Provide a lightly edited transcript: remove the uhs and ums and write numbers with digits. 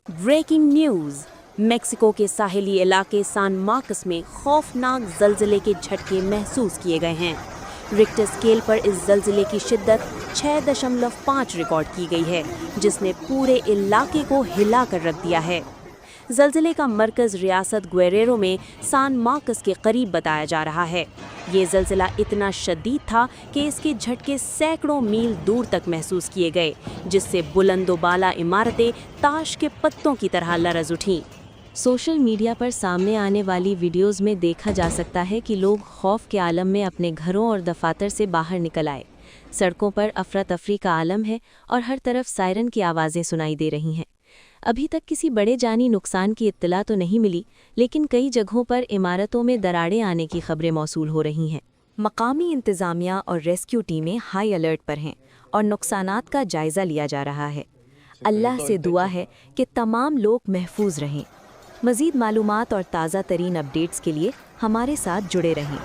Breaking news. Mexico के साहिली इलाके सान मार्कस में खौफनाक ज़लज़ले के झटके महसूस किए गए हैं। रिक्टर स्केल पर इस ज़लज़ले की शिद्दत 6.5 रिकॉर्ड की गई है, जिसने पूरे इलाके को हिला कर रख दिया है। ज़लज़ले का मरकज़ रियासत गुएरेरो में सान मार्कस के करीब बताया जा रहा है। ये ज़लज़ला इतना शदीद था कि इसके झटके सैकड़ों मील दूर तक महसूस किए गए, जिससे बुलंदोबाला इमारतें ताश के पत्तों की तरह लरज़ उठीं। सोशल मीडिया पर सामने आने वाली वीडियोज़ में देखा जा सकता है कि लोग खौफ के आलम में अपने घरों और दफातर से बाहर निकल आए। सड़कों पर अफरा तफरी का आलम है और हर तरफ सायरन की आवाज़ें सुनाई दे रही हैं। अभी तक किसी बड़े जानी नुकसान की इत्तला तो नहीं मिली, लेकिन कई जगहों पर इमारतों में दरारें आने की खबरें मौसूल हो रही हैं। मकामी इंतज़ामिया और रेस्क्यू टीमें हाई अलर्ट पर हैं और नुकसानात का जायज़ा लिया जा रहा है। अल्लाह से दुआ है कि तमाम लोग महफूज रहें। मज़ीद मालूमात और ताज़ा तरीन अपडेट्स के लिए हमारे साथ जुड़े रहें।